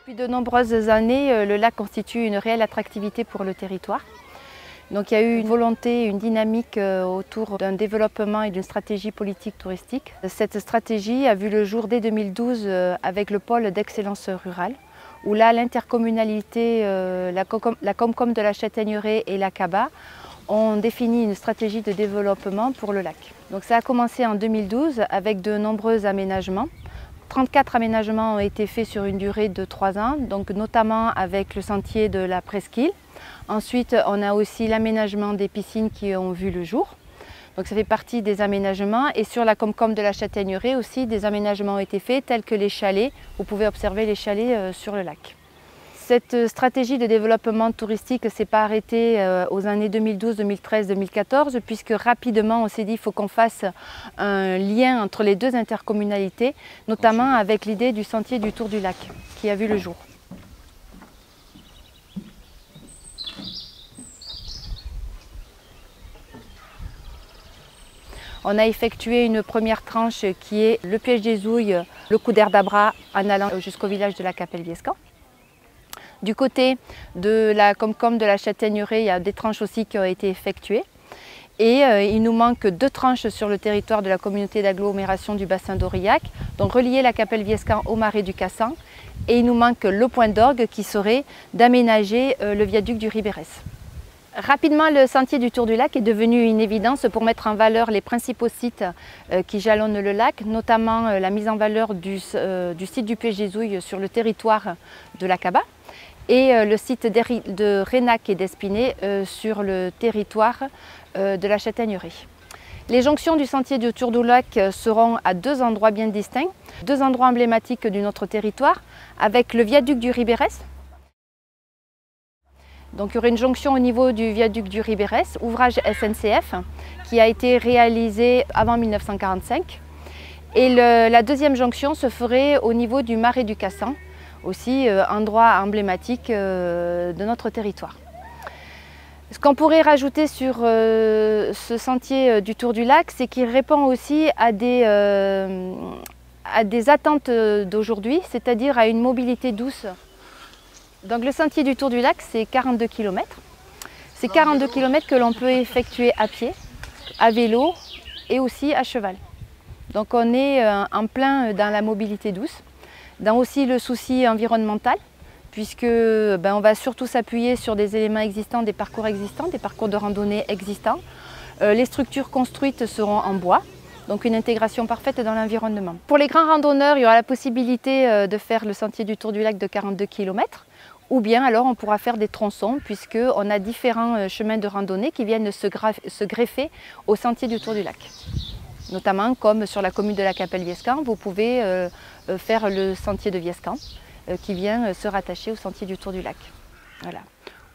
Depuis de nombreuses années, le lac constitue une réelle attractivité pour le territoire. Donc il y a eu une volonté, une dynamique autour d'un développement et d'une stratégie politique touristique. Cette stratégie a vu le jour dès 2012 avec le pôle d'excellence rurale, où là l'intercommunalité, la Comcom de la Châtaigneraie et la CABA ont défini une stratégie de développement pour le lac. Donc ça a commencé en 2012 avec de nombreux aménagements. 34 aménagements ont été faits sur une durée de 3 ans, donc notamment avec le sentier de la presqu'île. Ensuite, on a aussi l'aménagement des piscines qui ont vu le jour. Donc ça fait partie des aménagements. Et sur la Comcom de la Châtaigneraie aussi, des aménagements ont été faits, tels que les chalets. Vous pouvez observer les chalets sur le lac. Cette stratégie de développement touristique ne s'est pas arrêtée aux années 2012, 2013, 2014, puisque rapidement on s'est dit qu'il faut qu'on fasse un lien entre les deux intercommunalités, notamment avec l'idée du sentier du Tour du Lac, qui a vu le jour. On a effectué une première tranche qui est le piège des Houilles, le coup d'air d'Abra en allant jusqu'au village de la Capelle-Viescamp. Du côté de la Comcom de la Châtaigneraie, il y a des tranches aussi qui ont été effectuées. Et il nous manque 2 tranches sur le territoire de la communauté d'agglomération du bassin d'Aurillac, donc relier la Capelle-Viescamp au marais du Cassan. Et il nous manque le point d'orgue qui serait d'aménager le viaduc du Ribérès. Rapidement, le sentier du Tour du Lac est devenu une évidence pour mettre en valeur les principaux sites qui jalonnent le lac, notamment la mise en valeur du site du Piège des Houilles sur le territoire de la CABA et le site de Reynac et d'Espinay sur le territoire de la Châtaigneraie. Les jonctions du sentier du Tour du Lac seront à 2 endroits bien distincts, 2 endroits emblématiques de notre territoire, avec le viaduc du Ribérès. Donc il y aura une jonction au niveau du viaduc du Ribérès, ouvrage SNCF, qui a été réalisé avant 1945. Et la deuxième jonction se ferait au niveau du marais du Cassan, aussi endroit emblématique de notre territoire. Ce qu'on pourrait rajouter sur ce sentier du Tour du Lac, c'est qu'il répond aussi à des attentes d'aujourd'hui, c'est-à-dire à une mobilité douce. Donc le sentier du Tour du Lac, c'est 42 km. C'est 42 km que l'on peut effectuer à pied, à vélo et aussi à cheval. Donc on est en plein dans la mobilité douce, dans aussi le souci environnemental, puisque on va surtout s'appuyer sur des éléments existants, des parcours de randonnée existants. Les structures construites seront en bois, donc une intégration parfaite dans l'environnement. Pour les grands randonneurs, il y aura la possibilité de faire le sentier du Tour du Lac de 42 km, ou bien alors on pourra faire des tronçons, puisqu'on a différents chemins de randonnée qui viennent se greffer au sentier du Tour du Lac. Notamment comme sur la commune de la Capelle-Viescamp, vous pouvez faire le sentier de Viescamp qui vient se rattacher au sentier du Tour du Lac. Voilà.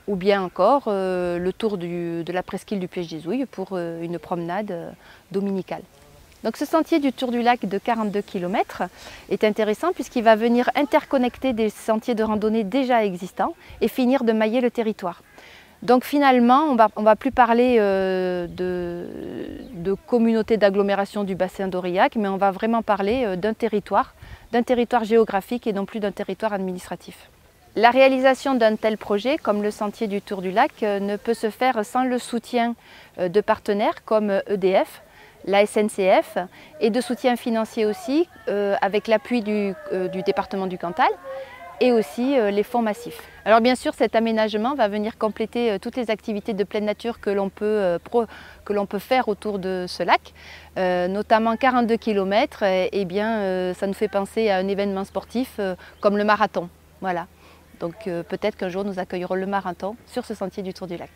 Ou bien encore le tour de la presqu'île du Piège des Houilles pour une promenade dominicale. Donc ce sentier du Tour du Lac de 42 km est intéressant puisqu'il va venir interconnecter des sentiers de randonnée déjà existants et finir de mailler le territoire. Donc finalement, on ne va plus parler de communauté d'agglomération du bassin d'Aurillac, mais on va vraiment parler d'un territoire géographique et non plus d'un territoire administratif. La réalisation d'un tel projet, comme le sentier du Tour du Lac, ne peut se faire sans le soutien de partenaires comme EDF, la SNCF et de soutien financier aussi, avec l'appui du département du Cantal, et aussi les fonds massifs. Alors bien sûr, cet aménagement va venir compléter toutes les activités de pleine nature que l'on peut faire autour de ce lac, notamment 42 km, et bien ça nous fait penser à un événement sportif comme le marathon. Voilà. Donc peut-être qu'un jour nous accueillerons le marathon sur ce sentier du Tour du Lac.